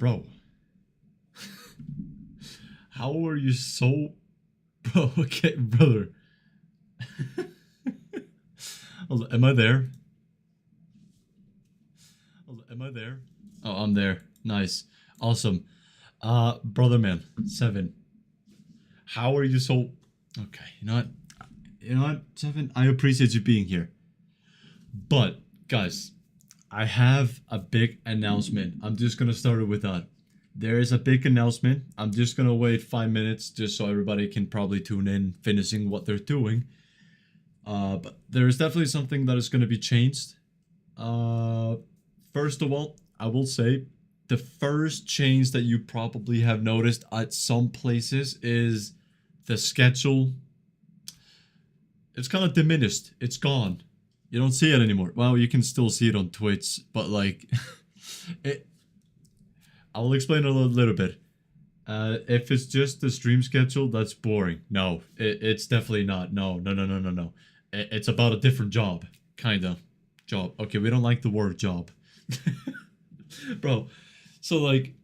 Bro, how are you so... Bro, okay, brother. Am I there? Am I there? Oh, I'm there. Nice. Awesome. Brother man, 7. How are you so... Okay, you know what? You know what, 7? I appreciate you being here. But, guys, I have a big announcement. I'm just gonna start it with that. There is a big announcement. I'm just gonna wait 5 minutes just so everybody can probably tune in, finishing what they're doing. But there is definitely something that is gonna be changed. First of all, I will say the first change that you probably have noticed at some places is the schedule. It's kind of diminished. It's gone. You don't see it anymore. Well, you can still see it on Twitch, but like, it. I will explain a little bit. If it's just the stream schedule, that's boring. No, it's definitely not. No, no, no, no, no, no. It's about a different job, kinda. Job. Okay, we don't like the word job. Bro, so like,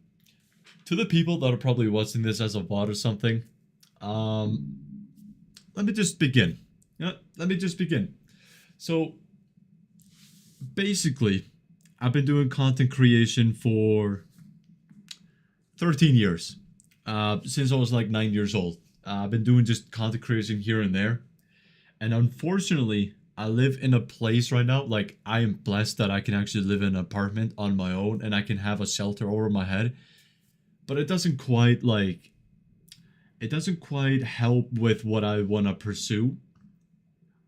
to the people that are probably watching this as a VOD or something, let me just begin. Yeah, let me just begin. So, basically, I've been doing content creation for 13 years. Since I was like 9 years old. I've been doing just content creation here and there. And unfortunately, I live in a place right now, like I am blessed that I can actually live in an apartment on my own and I can have a shelter over my head. But it doesn't quite help with what I want to pursue,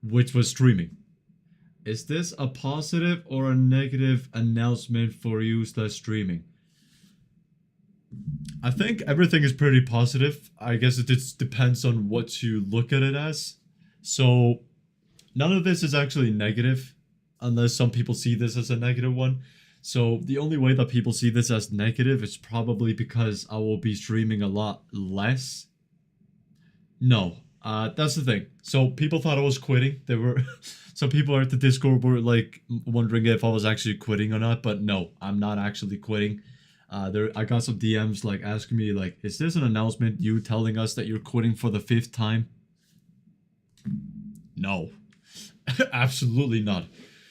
which was streaming. Is this a positive or a negative announcement for you slash streaming? I think everything is pretty positive. I guess it just depends on what you look at it as. So none of this is actually negative, unless some people see this as a negative one. So the only way that people see this as negative is probably because I will be streaming a lot less. No, that's the thing. So people thought I was quitting. There were some people at the Discord were like wondering if I was actually quitting or not, but no, I'm not actually quitting. I got some DMs like asking me like, is this an announcement? You telling us that you're quitting for the 5th time? No, absolutely not.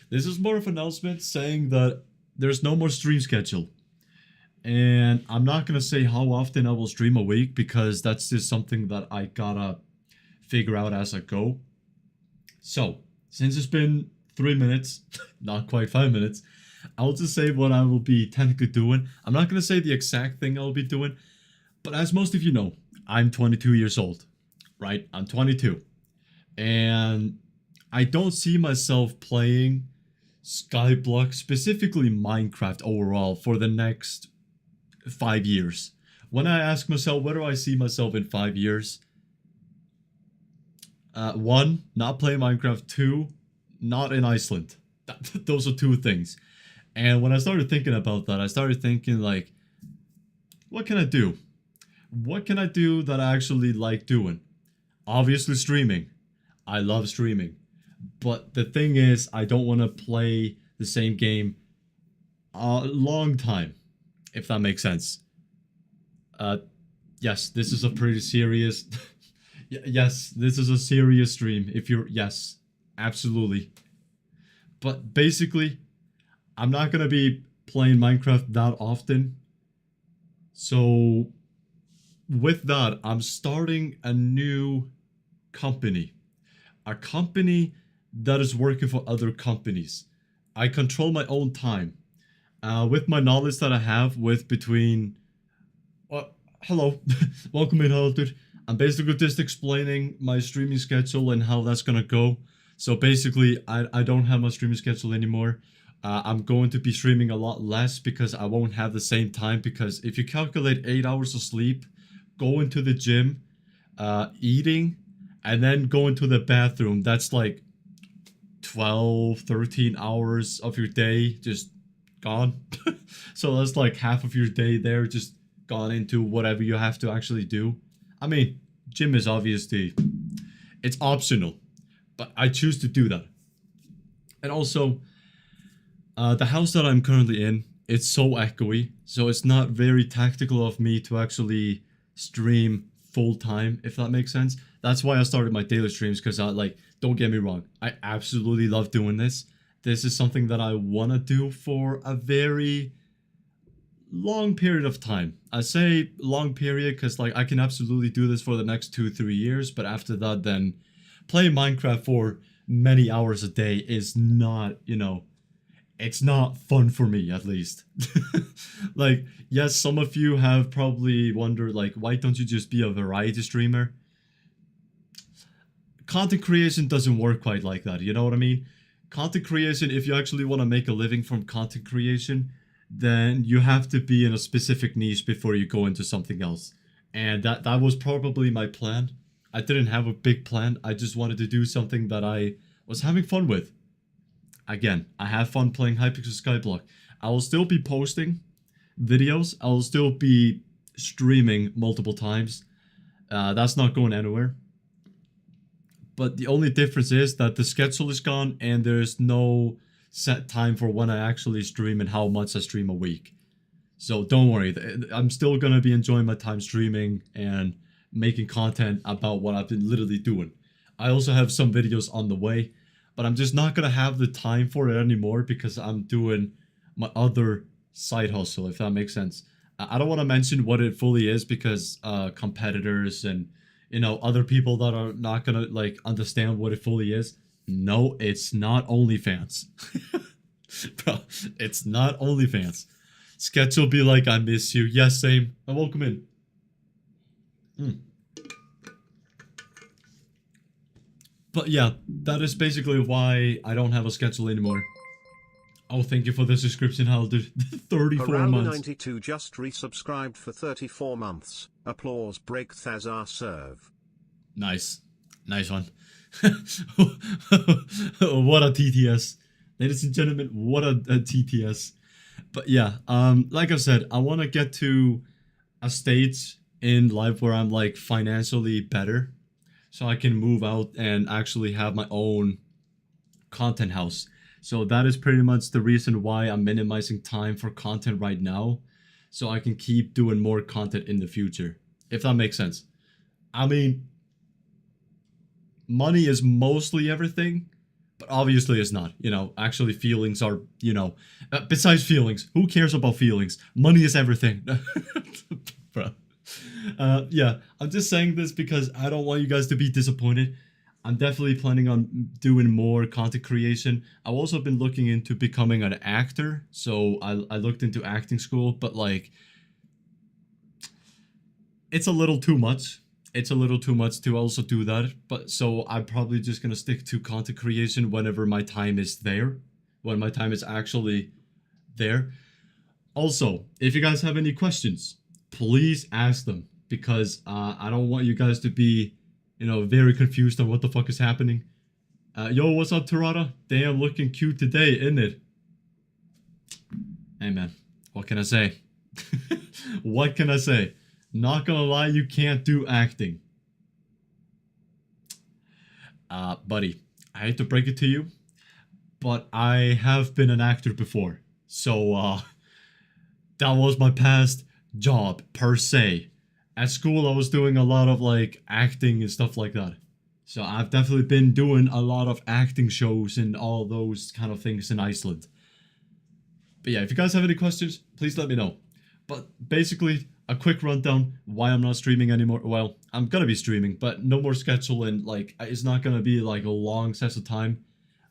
This is more of an announcement saying that there's no more stream schedule. And I'm not going to say how often I will stream a week because that's just something that I gotta figure out as I go. So, since it's been 3 minutes, not quite 5 minutes, I'll just say what I will be technically doing. I'm not going to say the exact thing I'll be doing, but as most of you know, I'm 22 years old, right? I'm 22. And I don't see myself playing Skyblock, specifically Minecraft overall, for the next 5 years. When I ask myself, where do I see myself in 5 years? 1, not playing Minecraft. 2, not in Iceland. Those are 2 things. And when I started thinking about that, I started thinking like, what can I do? What can I do that I actually like doing? Obviously streaming. I love streaming. But the thing is, I don't want to play the same game a long time, if that makes sense. Yes, this is a pretty serious... Yes, this is a serious stream. If you're... Yes, absolutely. But basically, I'm not going to be playing Minecraft that often. So, with that, I'm starting a new company. A company that is working for other companies. I control my own time. With my knowledge that I have with between... hello. Welcome in, hello, dude. I'm basically just explaining my streaming schedule and how that's gonna go. So basically, I don't have my streaming schedule anymore. I'm going to be streaming a lot less because I won't have the same time. Because if you calculate 8 hours of sleep, going to the gym, eating, and then going to the bathroom, that's like 12, 13 hours of your day just gone. So that's like half of your day there just gone into whatever you have to actually do. I mean, gym is obviously, it's optional, but I choose to do that. And also, the house that I'm currently in, it's so echoey, so it's not very tactical of me to actually stream full time, if that makes sense. That's why I started my daily streams, because I like, don't get me wrong, I absolutely love doing this. This is something that I want to do for a very long period of time. I say long period because like I can absolutely do this for the next 2-3 years, but after that, then playing Minecraft for many hours a day is not, it's not fun for me, at least. Like, yes, some of you have probably wondered, like, why don't you just be a variety streamer? Content creation doesn't work quite like that, you know what I mean? Content creation, if you actually want to make a living from content creation, then you have to be in a specific niche before you go into something else. And that was probably my plan. I didn't have a big plan. I just wanted to do something that I was having fun with. Again, I have fun playing Hypixel Skyblock. I will still be posting videos. I will still be streaming multiple times. That's not going anywhere. But the only difference is that the schedule is gone and there's no set time for when I actually stream and how much I stream a week. So don't worry, I'm still going to be enjoying my time streaming and making content about what I've been literally doing. I also have some videos on the way, but I'm just not going to have the time for it anymore because I'm doing my other side hustle, if that makes sense. I don't want to mention what it fully is because competitors and other people that are not gonna like understand what it fully is. No, it's not OnlyFans. Bro, it's not OnlyFans. Sketch will be like, I miss you. Yes, same. And welcome in. But yeah, that is basically why I don't have a schedule anymore. Oh, thank you for the subscription, Halder. 34 Around months. 92 just resubscribed for 34 months. Applause break Thazar serve. Nice. Nice one. What a TTS. Ladies and gentlemen, what a TTS. But yeah, like I said, I want to get to a stage in life where I'm like financially better. So I can move out and actually have my own content house. So that is pretty much the reason why I'm minimizing time for content right now. So I can keep doing more content in the future. If that makes sense. I mean, money is mostly everything, but obviously it's not. Actually feelings are, besides feelings, who cares about feelings? Money is everything. Bro. Yeah, I'm just saying this because I don't want you guys to be disappointed. I'm definitely planning on doing more content creation. I've also been looking into becoming an actor. So I looked into acting school, but like, it's a little too much. It's a little too much to also do that. But so I'm probably just going to stick to content creation whenever my time is there. When my time is actually there. Also, if you guys have any questions, please ask them. Because I don't want you guys to be very confused on what the fuck is happening. Yo, what's up, Tarada? Damn, looking cute today, isn't it? Hey, man. What can I say? What can I say? Not gonna lie, you can't do acting. Buddy, I hate to break it to you, but I have been an actor before. So, that was my past job, per se. At school, I was doing a lot of, like, acting and stuff like that. So I've definitely been doing a lot of acting shows and all those kind of things in Iceland. But yeah, if you guys have any questions, please let me know. But basically, a quick rundown why I'm not streaming anymore. Well, I'm gonna be streaming, but no more schedule and, like, it's not gonna be, like, a long set of time.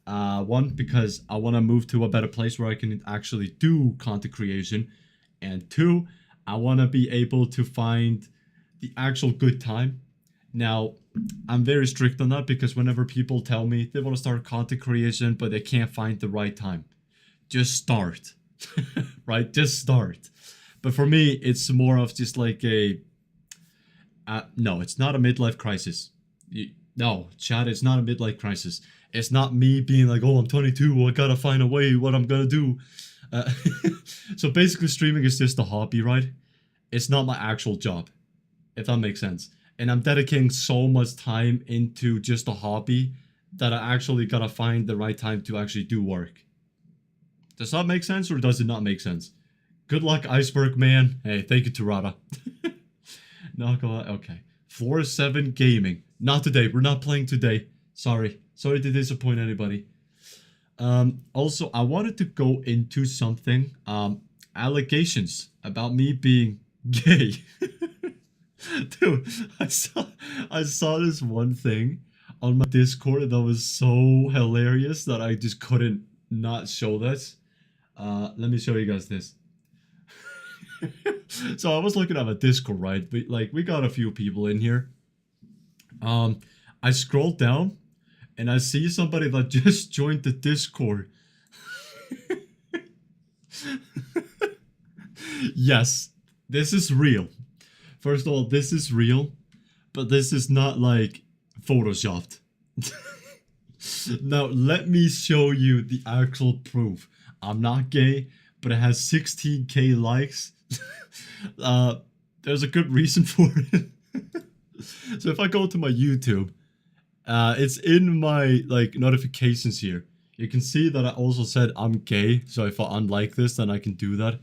One, because I want to move to a better place where I can actually do content creation. And two, I want to be able to find the actual good time. Now, I'm very strict on that because whenever people tell me they want to start content creation but they can't find the right time, just start. Right? Just start. But for me, it's more of just like a... no, it's not a midlife crisis. No, Chad, it's not a midlife crisis. It's not me being like, oh, I'm 22, I gotta find a way what I'm gonna do. So basically streaming is just a hobby, right? It's not my actual job, if that makes sense. And I'm dedicating so much time into just a hobby that I actually gotta find the right time to actually do work. Does that make sense or does it not make sense? Good luck, Iceberg Man. Hey, thank you, Tirada. Not gonna. Okay. Floor 7 gaming. Not today. We're not playing today. Sorry. Sorry to disappoint anybody. Also, I wanted to go into something. Allegations about me being gay. Dude, I saw this one thing on my Discord that was so hilarious that I just couldn't not show this. Let me show you guys this. So I was looking at my Discord, right? We got a few people in here. I scrolled down and I see somebody that just joined the Discord. Yes, this is real. First of all, this is real, but this is not like photoshopped. Now, let me show you the actual proof. I'm not gay, but it has 16k likes. There's a good reason for it. So if I go to my YouTube, it's in my like notifications here. You can see that I also said I'm gay, so if I unlike this, then I can do that.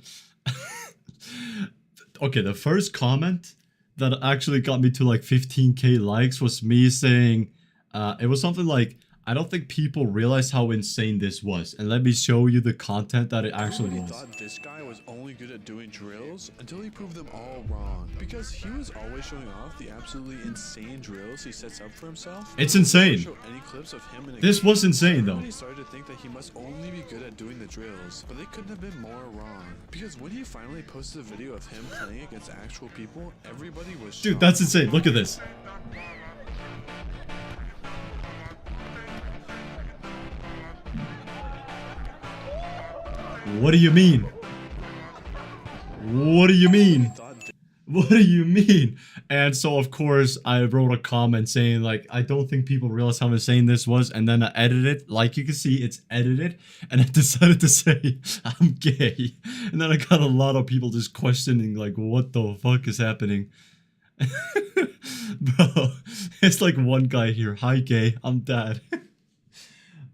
Okay, the first comment that actually got me to like 15k likes was me saying, it was something like, I don't think people realize how insane this was. And let me show you the content that it actually was. I thought this guy was only good at doing drills until he proved them all wrong. Because he was always showing off the absolutely insane drills he sets up for himself. It's insane. Show any clips of him in a This game. was insane though. Everybody started to think that he must only be good at doing the drills, but they couldn't have been more wrong. Because when he finally posted a video of him playing against actual people, everybody was shocked. Dude, that's insane. Look at this. What do you mean? What do you mean? What do you mean? And so, of course, I wrote a comment saying, like, I don't think people realize how insane this was. And then I edited it. Like you can see, it's edited. And I decided to say, I'm gay. And then I got a lot of people just questioning, like, what the fuck is happening? Bro, it's like one guy here. Hi, gay. I'm dad.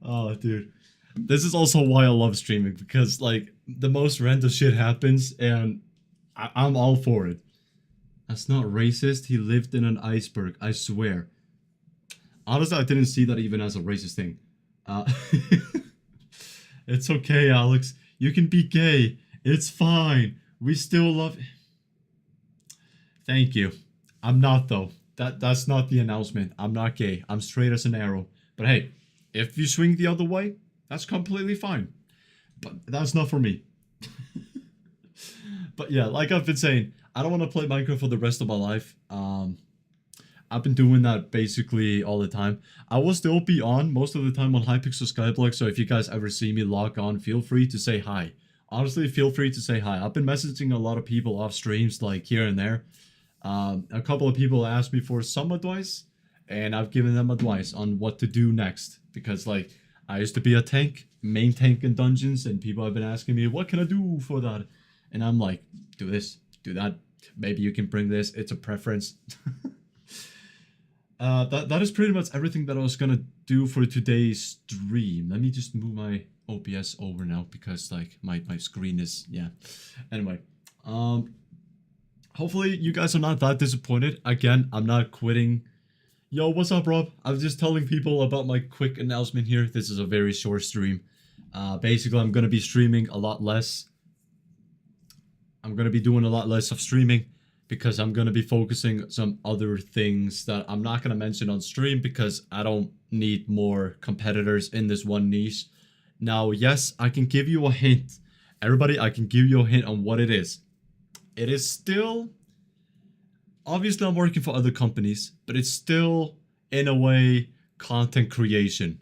Oh, dude. This is also why I love streaming. Because, like, the most random shit happens. And I'm all for it. That's not racist. He lived in an iceberg. I swear. Honestly, I didn't see that even as a racist thing. It's okay, Alex. You can be gay. It's fine. We still love... Thank you. I'm not, though. That's not the announcement. I'm not gay. I'm straight as an arrow. But hey, if you swing the other way, that's completely fine. But that's not for me. But yeah, like I've been saying, I don't want to play Minecraft for the rest of my life. I've been doing that basically all the time. I will still be on most of the time on Hypixel Skyblock, so if you guys ever see me log on, feel free to say hi. Honestly, feel free to say hi. I've been messaging a lot of people off streams, like here and there. A couple of people asked me for some advice, and I've given them advice on what to do next. Because, like, I used to be a tank, main tank in dungeons, and people have been asking me, what can I do for that? And I'm like, do this, do that. Maybe you can bring this. It's a preference. That is pretty much everything that I was gonna do for today's stream. Let me just move my OBS over now because like my screen is, yeah. Anyway, hopefully you guys are not that disappointed. Again, I'm not quitting. Yo, what's up, Rob? I'm just telling people about my quick announcement here. This is a very short stream. Basically, I'm gonna be streaming a lot less. I'm going to be doing a lot less of streaming because I'm going to be focusing some other things that I'm not going to mention on stream because I don't need more competitors in this one niche. Now, yes, I can give you a hint. Everybody, I can give you a hint on what it is. It is still, obviously I'm working for other companies, but it's still, in a way, content creation.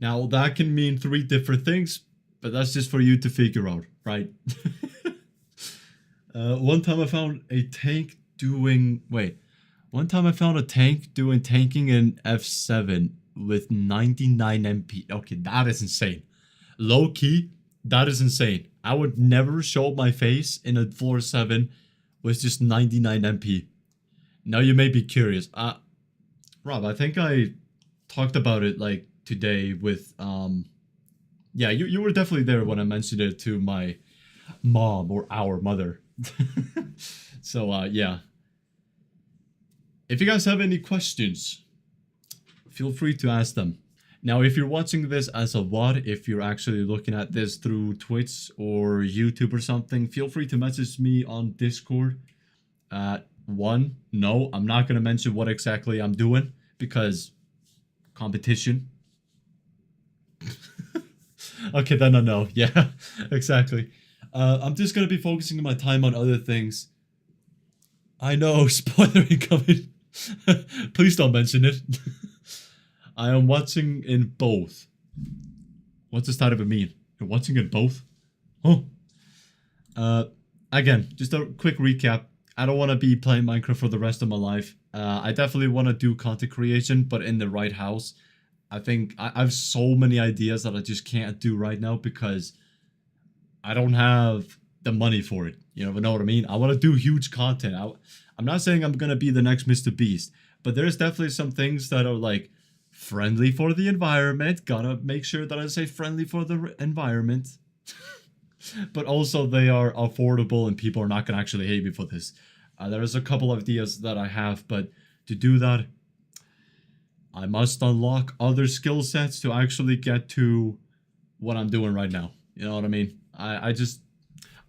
Now, that can mean 3 different things, but that's just for you to figure out, right? One time I found a tank doing... Wait. One time I found a tank doing tanking in F7 with 99 MP. Okay, that is insane. Low key, that is insane. I would never show my face in a floor 7 with just 99 MP. Now you may be curious. Rob, I think I talked about it like today with... Yeah, you were definitely there when I mentioned it to my mom or our mother. So yeah. If you guys have any questions, feel free to ask them. Now, if you're watching this as a VOD, if you're actually looking at this through Twitch or YouTube or something, feel free to message me on Discord. No, I'm not going to mention what exactly I'm doing because competition. Okay, then I know. Yeah, exactly. I'm just going to be focusing my time on other things. I know, spoiler incoming. Please don't mention it. I am watching in both. What does that even mean? You're watching in both? Oh. Again, just a quick recap. I don't want to be playing Minecraft for the rest of my life. I definitely want to do content creation, but in the right house. I think I have so many ideas that I just can't do right now because I don't have the money for it. You know what I mean? I want to do huge content. I'm not saying I'm going to be the next Mr. Beast, but there's definitely some things that are like friendly for the environment. Gotta make sure that I say friendly for the environment. But also they are affordable and people are not going to actually hate me for this. There's a couple of ideas that I have, but to do that, I must unlock other skill sets to actually get to what I'm doing right now. You know what I mean? I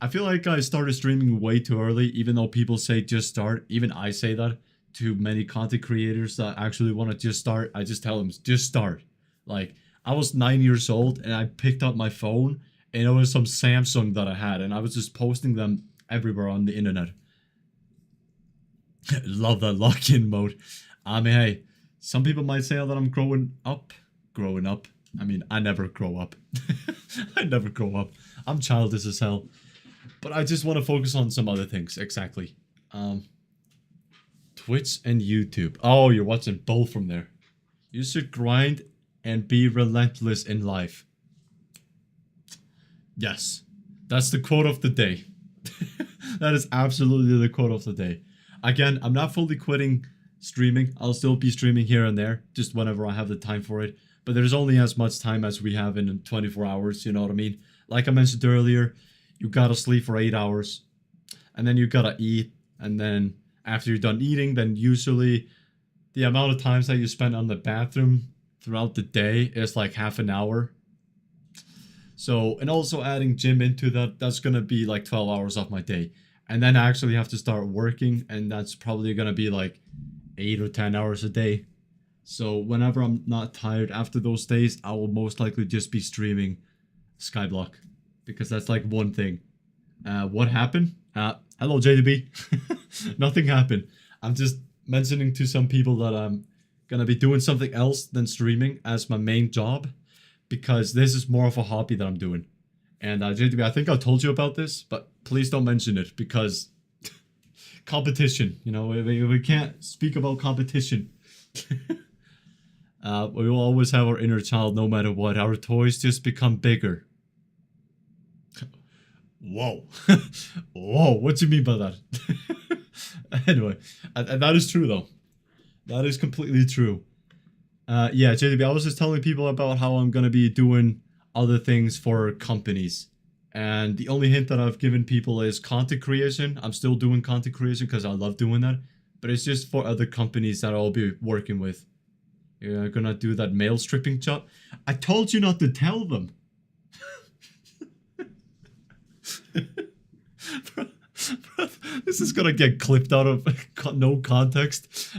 feel like I started streaming way too early, even though people say just start. Even I say that to many content creators that actually want to just start. I just tell them, just start. Like, I was 9 years old and I picked up my phone and it was some Samsung that I had and I was just posting them everywhere on the internet. Love that lock-in mode. I mean, hey, some people might say that I'm growing up. I mean, I never grow up. I never grow up. I'm childish as hell. But I just want to focus on some other things. Exactly. Twitch and YouTube. Oh, you're watching both from there. You should grind and be relentless in life. Yes. That's the quote of the day. That is absolutely the quote of the day. Again, I'm not fully quitting streaming. I'll still be streaming here and there, just whenever I have the time for it. But there's only as much time as we have in 24 hours, you know what I mean? Like I mentioned earlier, you gotta sleep for 8 hours, and then you gotta eat, and then after you're done eating, then usually the amount of times that you spend on the bathroom throughout the day is like half an hour. So, and also adding gym into that, that's gonna be like 12 hours of my day. And then I actually have to start working, and that's probably gonna be like 8 or 10 hours a day. So whenever I'm not tired after those days, I will most likely just be streaming Skyblock. Because that's like one thing. What happened? Hello JDB. Nothing happened. I'm just mentioning to some people that I'm gonna be doing something else than streaming as my main job. Because this is more of a hobby that I'm doing. And JDB, I think I told you about this, but please don't mention it because competition, you know, we can't speak about competition. We will always have our inner child no matter what. Our toys just become bigger. Whoa. Whoa, what do you mean by that? Anyway, and that is true though. That is completely true. Yeah, JDB, I was just telling people about how I'm gonna be doing other things for companies. And the only hint that I've given people is content creation. I'm still doing content creation because I love doing that. But it's just for other companies that I'll be working with. You're gonna do that mail stripping job. I told you not to tell them. bro, this is gonna get clipped out of no context.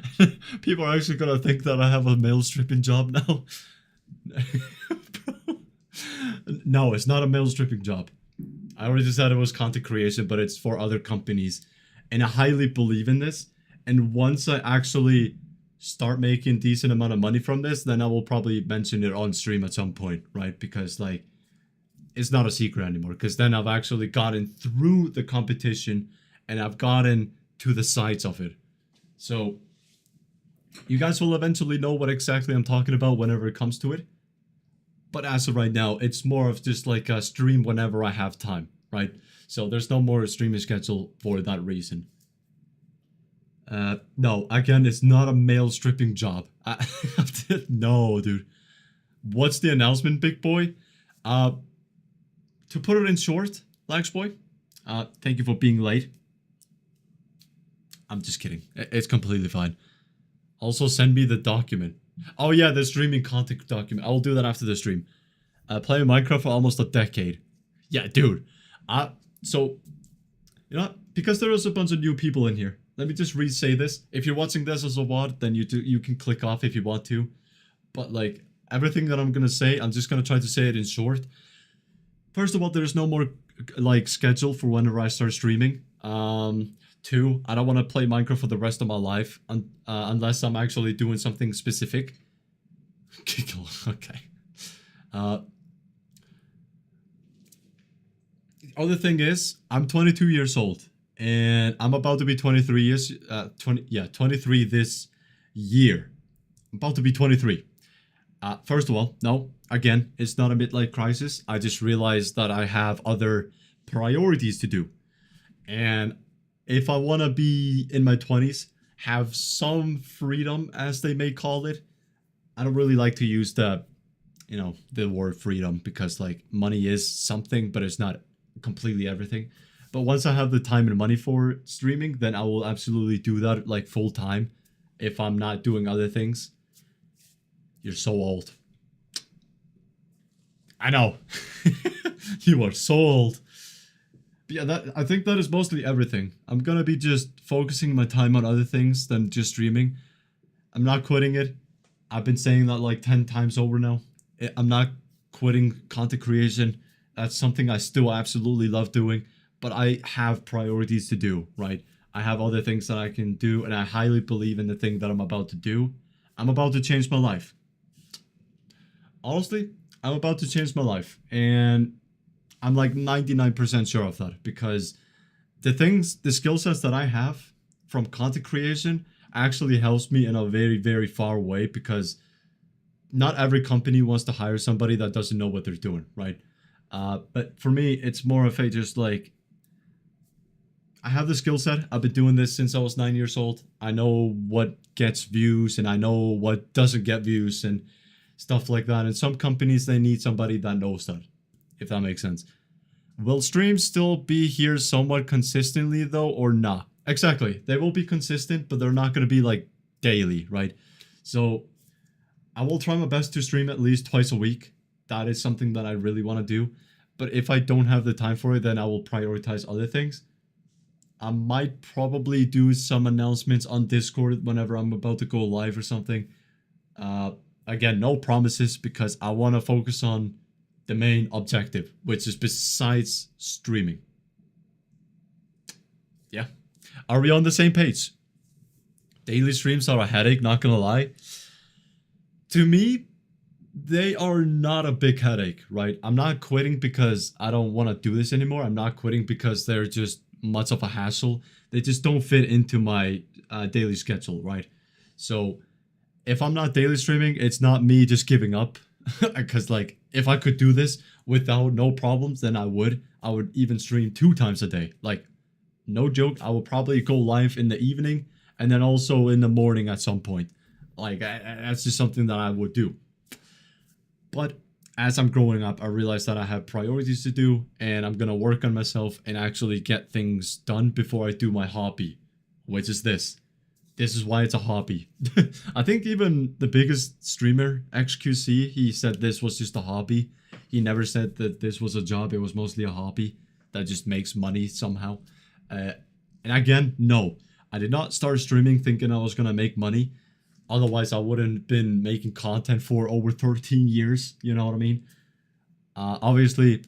People are actually gonna think that I have a mail stripping job now. No, it's not a mail stripping job. I already said it was content creation, but it's for other companies. And I highly believe in this. And once I actually start making decent amount of money from this, then I will probably mention it on stream at some point, right? Because like, it's not a secret anymore. Because then I've actually gotten through the competition and I've gotten to the sides of it. So you guys will eventually know what exactly I'm talking about whenever it comes to it. But as of right now, it's more of just like a stream whenever I have time, right? So there's no more streaming schedule for that reason. No, again, it's not a mail stripping job. No, dude. What's the announcement, big boy? To put it in short, Lax boy, Thank you for being late. I'm just kidding. It's completely fine. Also, send me the document. Oh yeah, the streaming content document. I'll do that after the stream. Playing Minecraft for almost a decade. Yeah, dude. So, you know, because there is a bunch of new people in here. Let me just re-say this. If you're watching this as a VOD, then you can click off if you want to. But like everything that I'm gonna say, I'm just gonna try to say it in short. First of all, there's no more like schedule for whenever I start streaming. Two, I don't want to play Minecraft for the rest of my life unless I'm actually doing something specific. Okay. The other thing is, I'm 22 years old, and I'm about to be 23 years. 23 this year. I'm about to be 23. First of all, no, again, it's not a midlife crisis. I just realized that I have other priorities to do, and if I want to be in my 20s, have some freedom, as they may call it. I don't really like to use the word freedom because like money is something, but it's not completely everything. But once I have the time and money for streaming, then I will absolutely do that like full time if I'm not doing other things. You're so old. I know. You are so old. Yeah, I think that is mostly everything. I'm gonna be just focusing my time on other things than just streaming. I'm not quitting it. I've been saying that like 10 times over now. I'm not quitting content creation. That's something I still absolutely love doing, but I have priorities to do, right? I have other things that I can do, and I highly believe in the thing that I'm about to do. I'm about to change my life. Honestly, I'm about to change my life, and I'm like 99% sure of that because the skill sets that I have from content creation actually helps me in a very, very far way because not every company wants to hire somebody that doesn't know what they're doing, right? But for me, it's more of a just like, I have the skill set. I've been doing this since I was 9 years old. I know what gets views and I know what doesn't get views and stuff like that. And some companies, they need somebody that knows that, if that makes sense. Will streams still be here somewhat consistently though, or not? Exactly. They will be consistent, but they're not going to be like daily, right? So I will try my best to stream at least twice a week. That is something that I really want to do. But if I don't have the time for it, then I will prioritize other things. I might probably do some announcements on Discord whenever I'm about to go live or something. Again, no promises because I want to focus on the main objective, which is besides streaming. Yeah. Are we on the same page? Daily streams are a headache, not gonna lie. To me, they are not a big headache, right? I'm not quitting because I don't want to do this anymore. I'm not quitting because they're just much of a hassle. They just don't fit into my daily schedule, right? So if I'm not daily streaming, it's not me just giving up. Because like if I could do this without no problems, then I would even stream 2 times a day. Like no joke, I will probably go live in the evening and then also in the morning at some point. Like that's just something that I would do. But as I'm growing up, I realized that I have priorities to do and I'm gonna work on myself and actually get things done before I do my hobby, which is this. This is why it's a hobby. I think even the biggest streamer, XQC, he said this was just a hobby. He never said that this was a job. It was mostly a hobby that just makes money somehow. And again, no. I did not start streaming thinking I was going to make money. Otherwise, I wouldn't have been making content for over 13 years. You know what I mean? Obviously,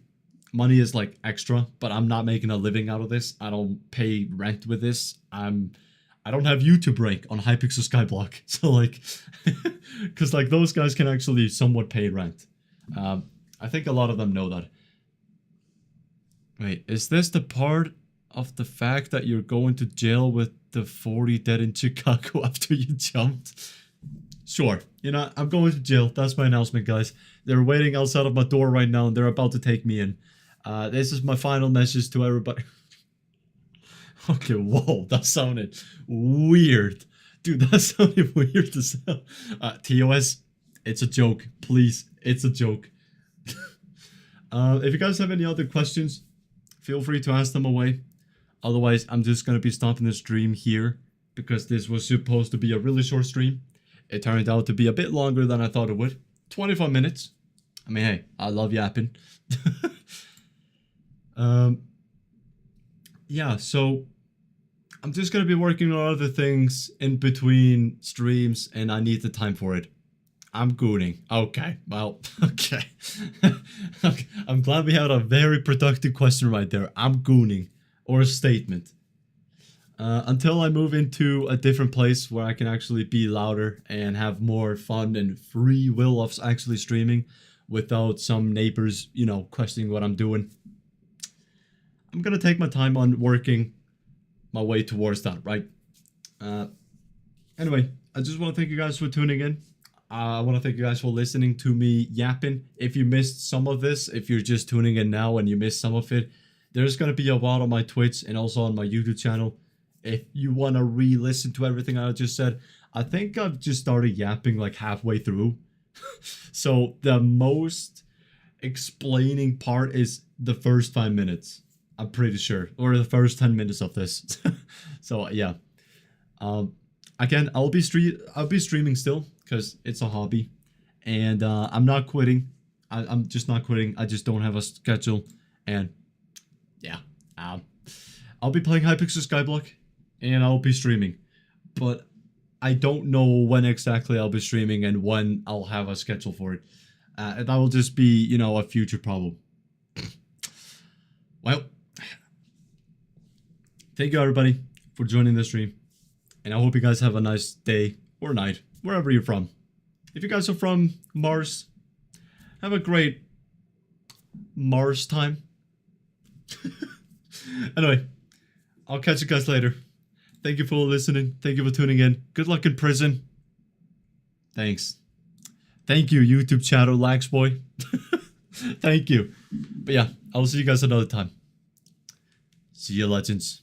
money is like extra, but I'm not making a living out of this. I don't pay rent with this. I don't have YouTube rank on Hypixel Skyblock. So like, because like those guys can actually somewhat pay rent. I think a lot of them know that. Wait, is this the part of the fact that you're going to jail with the 40 dead in Chicago after you jumped? Sure. You know, I'm going to jail. That's my announcement, guys. They're waiting outside of my door right now and they're about to take me in. This is my final message to everybody. Okay, whoa, that sounded weird. Dude, that sounded weird as hell. TOS, it's a joke. Please, it's a joke. If you guys have any other questions, feel free to ask them away. Otherwise, I'm just going to be stopping the stream here because this was supposed to be a really short stream. It turned out to be a bit longer than I thought it would. 25 minutes. I mean, hey, I love yapping. Yeah, so I'm just going to be working on other things in between streams, and I need the time for it. I'm gooning. Okay, well, okay. Okay. I'm glad we had a very productive question right there. I'm gooning. Or a statement. Until I move into a different place where I can actually be louder and have more fun and free will of actually streaming without some neighbors, you know, questioning what I'm doing. I'm gonna take my time on working my way towards that, right? Anyway, I just want to thank you guys for tuning in. I want to thank you guys for listening to me yapping. If you missed some of this, if you're just tuning in now and you missed some of it, there's going to be a lot on my Twitch and also on my YouTube channel. If you want to re-listen to everything I just said, I think I've just started yapping like halfway through. So the most explaining part is the first 5 minutes. I'm pretty sure. Or the first 10 minutes of this. So yeah. Again, I'll be streaming still because it's a hobby. And I'm not quitting. I'm just not quitting. I just don't have a schedule. And yeah, I'll be playing Hypixel Skyblock, and I'll be streaming, but I don't know when exactly I'll be streaming and when I'll have a schedule for it. And that will just be, you know, a future problem. Well, thank you everybody for joining the stream, and I hope you guys have a nice day or night, wherever you're from. If you guys are from Mars, have a great Mars time. Anyway, I'll catch you guys later. Thank you for listening. Thank you for tuning in. Good luck in prison. Thanks. Thank you, YouTube chatter lax boy. Thank you. But yeah, I'll see you guys another time. See you, legends.